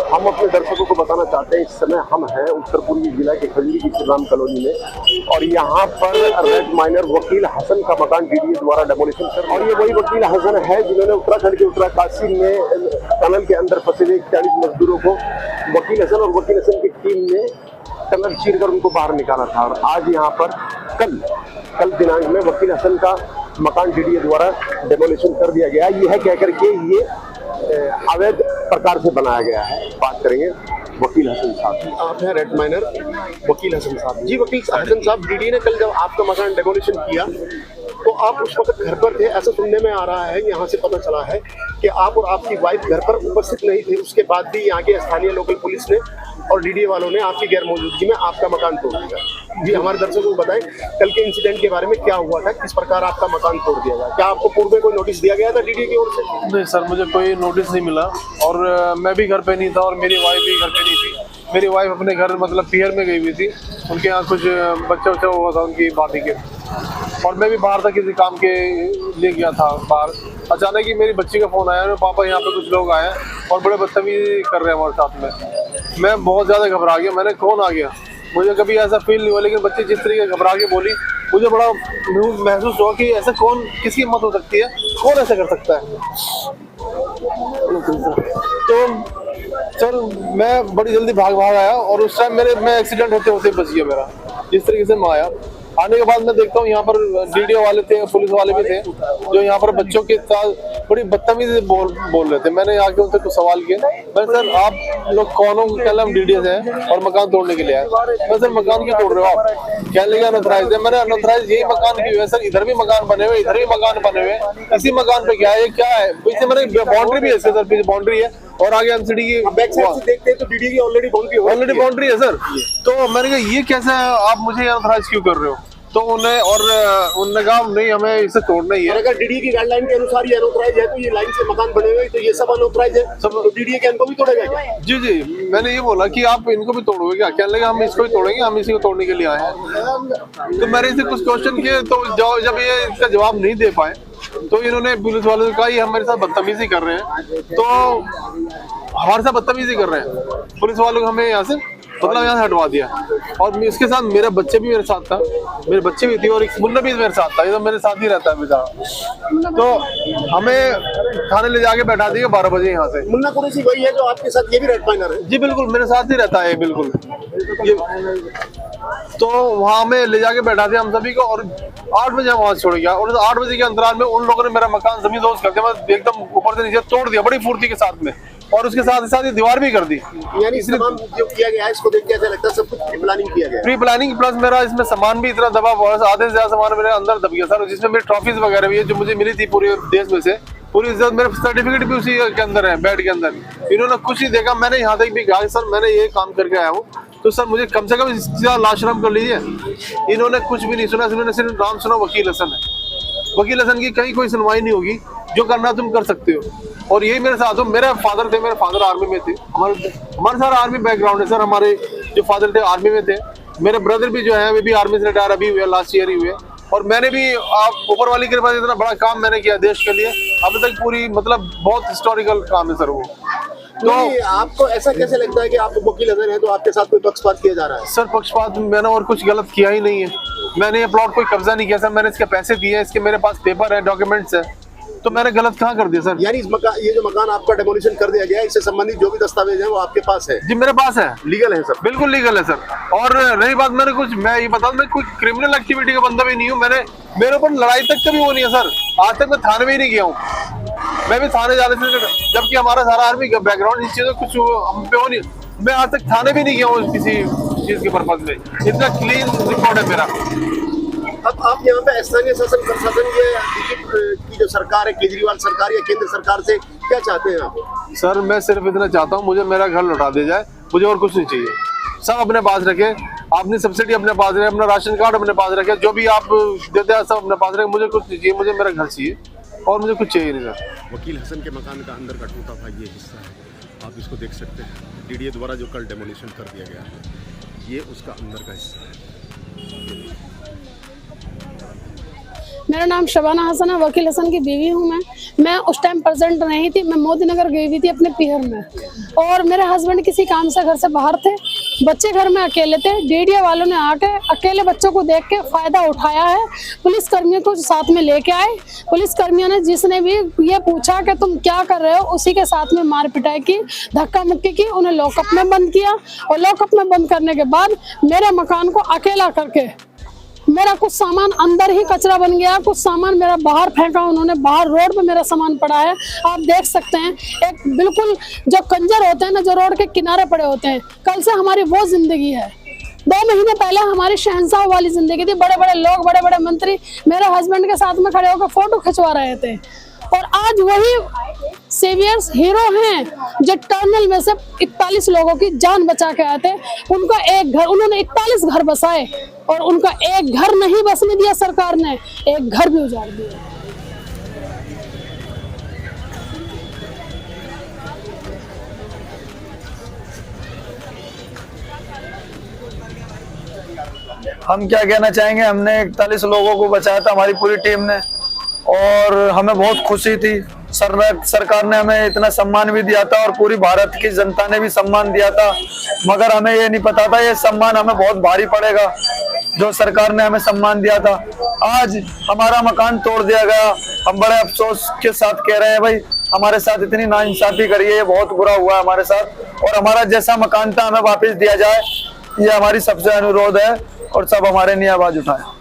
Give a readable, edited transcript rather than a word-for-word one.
हम अपने दर्शकों को बताना चाहते हैं इस समय हम हैं उत्तर पूर्वी जिला के खजूरी की श्री राम कॉलोनी में और यहाँ पर रेड माइनर वकील हसन का मकान डीडीए द्वारा डेमोलिशन कर, और ये वही वकील हसन है जिन्होंने उत्तराखंड के उत्तरकाशी में टनल के अंदर फंसे हुए 40 मजदूरों को वकील हसन और वकील हसन की टीम ने टनल चीर कर उनको बाहर निकाला था। और आज यहाँ पर कल दिनांक में वकील हसन का मकान डीडीए द्वारा डेमोलिशन कर दिया गया। ये है कहकर के ये अवैध प्रकार से बनाया गया है। बात करेंगे वकील हसन साहब। आप हैं रेड माइनर वकील हसन साहब। जी वकील हसन साहब, डीडीए ने कल जब आपका मकान डेमोलिशन किया तो आप उस वक्त घर पर थे, ऐसा सुनने में आ रहा है, यहाँ से पता चला है कि आप और आपकी वाइफ घर पर उपस्थित नहीं थे। उसके बाद भी यहाँ के स्थानीय लोकल पुलिस ने और डीडीए वालों ने आपकी गैर मौजूदगी में आपका मकान तोड़ दिया। जी हमारे दर्शकों को बताएं कल के इंसिडेंट के बारे में, क्या हुआ था, किस प्रकार आपका मकान तोड़ दिया गया? क्या आपको पूर्व में कोई नोटिस दिया गया था डीडीए की ओर से? नहीं सर, मुझे कोई नोटिस नहीं मिला और मैं भी घर पे नहीं था और मेरी वाइफ भी घर पे नहीं थी। मेरी वाइफ अपने घर मतलब पीहर में गई हुई थी, उनके यहाँ कुछ बच्चा हुआ था उनकी बाती के, और मैं भी बाहर था किसी काम के लिए गया था बाहर। अचानक ही मेरी बच्ची का फ़ोन आया, मेरे पापा यहाँ पे कुछ लोग आए और बड़े बदतमीजी कर रहे हैं हमारे साथ में। मैं बहुत ज़्यादा घबरा गया, मैंने कौन आ गया, मुझे कभी ऐसा फील नहीं हुआ, लेकिन बच्ची जिस तरीके से घबरा के बोली मुझे बड़ा महसूस हुआ कि ऐसा कौन, किसकी हिम्मत हो सकती है, कौन ऐसा कर सकता है। तो सर मैं बड़ी जल्दी भाग आया और उस टाइम मैं एक्सीडेंट होते होते बच गया मेरा। जिस तरीके से मैं आया, आने के बाद मैं देखता हूँ यहाँ पर डीडीओ वाले थे, पुलिस वाले भी थे, जो यहाँ पर बच्चों के साथ बड़ी बदतमीजी से बोल रहे थे। मैंने आके उनसे कुछ सवाल किया, मैं सर आप लोग कौन हो? कल हम डीडीओ से हैं और मकान तोड़ने के लिए आए। मैं सर मकान क्यों तोड़ रहे हो आप? कहने लगे अनऑथराइज्ड है। मैंने अनऑथराइज्ड यही मकान क्यों है सर? इधर भी मकान बने हुए, इधर भी मकान बने हुए, इसी मकान पे क्या है, ये क्या है? पीछे मैंने बाउंड्री भी है सर, पीछे बाउंड्री है और आगे एमसीडी की बैक साइड से देखते हैं तो डीडीए की ऑलरेडी बाउंड्री है सर। तो मैंने कहा ये कैसे है, आप मुझे अनऑथराइज्ड क्यों कर रहे हो? तो उन्होंने कहा नहीं, हमें इसे तोड़ना ही है। अगर डीडीए की गाइडलाइन के अनुसार ये अनऑथराइज्ड है तो ये लाइन से मकान बने हुए तो ये सब अनऑथराइज्ड है, सब तो डीडीए के इनको भी तोड़ेगा क्या? जी मैंने ये बोला कि आप इनको भी तोड़ोगे क्या? कहने लगे हम इसको भी तोड़ेंगे, हम इसी को तोड़ने के लिए आए हैं। तो मैंने इसे कुछ क्वेश्चन किए, तो जब ये इसका जवाब नहीं दे पाए तो इन्होंने पुलिस वालों से कहा ये हमारे साथ बदतमीजी कर रहे हैं, तो हमारे साथ बदतमीजी कर रहे हैं। पुलिस वालों को हमें यहाँ से यहाँ से हटवा दिया और इसके साथ मेरा बच्चे भी मेरे साथ था, मेरे बच्चे भी थे और एक मुन्ना भी मेरे साथ था, ये तो मेरे साथ ही रहता है बेचारा। तो हमें थाने ले जाके बैठा दिया 12 बजे यहाँ से। मुन्ना कुरैशी वही है जो आपके साथ, ये भी रेड माइनर है? जी बिल्कुल, मेरे साथ ही रहता है बिल्कुल ये। तो वहाँ में ले जाके बैठा दिया हम सभी को और 8 बजे हम वहाँ छोड़ गया और 8 बजे के अंतराल में उन लोगों ने मेरा मकान जमीन दोस्त कर दिया, एकदम ऊपर से नीचे तोड़ दिया बड़ी फुर्ती के साथ में, और उसके साथ ही दीवार भी कर दी। यानी तमाम जो किया गया है इसको देख के ऐसा लगता है सब कुछ प्री प्लानिंग किया गया है? प्री प्लानिंग प्लस मेरा इसमें सामान भी इतना दबा हुआ है, आधे से ज्यादा सामान मेरे अंदर दब गया सर, जिसमें मेरी ट्रॉफीज वगैरह भी है जो मुझे मिली थी पूरे देश में से, पूरी इज्जत, मेरे सर्टिफिकेट भी उसी के अंदर है, बेड के अंदर। इन्होंने कुछ नहीं देखा, मैंने यहाँ तक भी कहा सर मैंने ये काम करके आया हूँ तो सर मुझे कम से कम इसका लाशरम कर लीजिए। इन्होंने कुछ भी नहीं सुना, इन्होंने सिर्फ नाम सुना वकील हसन है। वकील हसन की कहीं कोई सुनवाई नहीं होगी, जो करना तुम कर सकते हो। और यही मेरे साथ हो, मेरे फादर थे, मेरे फादर आर्मी में थे, हमारे सारा आर्मी बैकग्राउंड है सर। हमारे जो फादर थे आर्मी में थे, मेरे ब्रदर भी जो है वे भी आर्मी से रिटायर अभी हुए, लास्ट ईयर ही हुए, और मैंने भी ऊपर वाली के पास इतना बड़ा काम मैंने किया देश के लिए, अभी तक पूरी मतलब बहुत हिस्टोरिकल काम है सर वो। तो आपको ऐसा कैसे लगता है कि आप वकील हसन हैं तो आपके साथ कोई पक्षपात किया जा रहा है? सर पक्षपात मैंने और कुछ गलत किया ही नहीं है, मैंने ये प्लॉट कोई कब्जा नहीं किया सर, मैंने इसके पैसे दिए, इसके मेरे पास पेपर है, डॉक्यूमेंट्स है, तो मैंने गलत कहाँ कर दिया सर? यानी ये जो मकान आपका डेमोलिशन कर दिया गया है, इससे संबंधित जो भी दस्तावेज है वो आपके पास है? जी मेरे पास है, लीगल है सर? बिल्कुल लीगल है सर। और रही बात, मैं ये बता दूं, मैं कोई क्रिमिनल एक्टिविटी का बंदा भी नहीं हूँ, मेरे ऊपर लड़ाई तक का भी वो नहीं है सर, आज तक मैं थाने में ही नहीं गया हूँ। मैं भी थाने जाने से, जबकि हमारा सारा आर्मी का बैकग्राउंड इस चीज़ कुछ हम पे हो नहीं, मैं आज तक थाने भी नहीं गया हूँ किसी चीज़ के पर्पज में, इतना क्लीन रिकॉर्ड है मेरा। अब आप यहाँ पे स्थानीय शासन प्रशासन की जो सरकार है, केजरीवाल सरकार या केंद्र सरकार से क्या चाहते हैं आप? सर मैं सिर्फ इतना चाहता हूँ, मुझे मेरा घर लौटा दिया जाए, मुझे और कुछ नहीं चाहिए। सब अपने पास रखे, अपनी सब्सिडी अपने पास रखे, अपना राशन कार्ड अपने पास रखे, जो भी आप देते हैं सब अपने पास रखे, मुझे कुछ नहीं चाहिए, मुझे मेरा घर चाहिए और मुझे कुछ चाहिए नहीं सर। वकील हसन के मकान का अंदर का टूटा हुआ ये हिस्सा है, आप इसको देख सकते हैं, डीडीए द्वारा जो कल डेमोलिशन कर दिया गया है, ये उसका अंदर का हिस्सा है। मेरा नाम शबाना हसन है, वकील हसन की बीवी हूँ मैं उस टाइम प्रेजेंट नहीं थी, मैं मोदी नगर गई हुई थी अपने पीहर में, और मेरे हस्बैंड किसी काम से घर से बाहर थे, बच्चे घर में अकेले थे। डीडीए वालों ने आके अकेले बच्चों को देख के फायदा उठाया है, पुलिस कर्मियों को साथ में लेके आए। पुलिस कर्मियों ने जिसने भी ये पूछा कि तुम क्या कर रहे हो, उसी के साथ में मार पिटाई की, धक्का मुक्की की, उन्हें लॉकअप में बंद किया, और लॉकअप में बंद करने के बाद मेरे मकान को अकेला करके मेरा कुछ सामान अंदर ही कचरा बन गया, कुछ सामान मेरा बाहर फेंका उन्होंने, बाहर रोड पे मेरा सामान पड़ा है, आप देख सकते हैं। एक बिल्कुल जो कंजर होते हैं ना, जो रोड के किनारे पड़े होते हैं, कल से हमारी वो जिंदगी है। 2 महीने पहले हमारी शहंशाह वाली जिंदगी थी, बड़े बड़े लोग, बड़े बड़े मंत्री मेरे हस्बैंड के साथ में खड़े होकर फोटो खिंचवा रहे थे, और आज वही सेवियर्स हीरो हैं जो टनल में से 41 लोगों की जान बचा के आए थे। उनका एक घर, उन्होंने 41 घर बसाए, और उनका एक घर नहीं बसने दिया सरकार ने, एक घर भी उजाड़ दिया। हम क्या कहना चाहेंगे, हमने 41 लोगों को बचाया था, हमारी पूरी टीम ने, और हमें बहुत खुशी थी। सरकार ने हमें इतना सम्मान भी दिया था, और पूरी भारत की जनता ने भी सम्मान दिया था, मगर हमें ये नहीं पता था ये सम्मान हमें बहुत भारी पड़ेगा, जो सरकार ने हमें सम्मान दिया था। आज हमारा मकान तोड़ दिया गया, हम बड़े अफसोस के साथ कह रहे हैं भाई हमारे साथ इतनी नाइंसाफी करी है, ये बहुत बुरा हुआ हमारे साथ, और हमारा जैसा मकान था हमें वापस दिया जाए, ये हमारी सबसे अनुरोध है, और सब हमारे लिए आवाज उठाएं।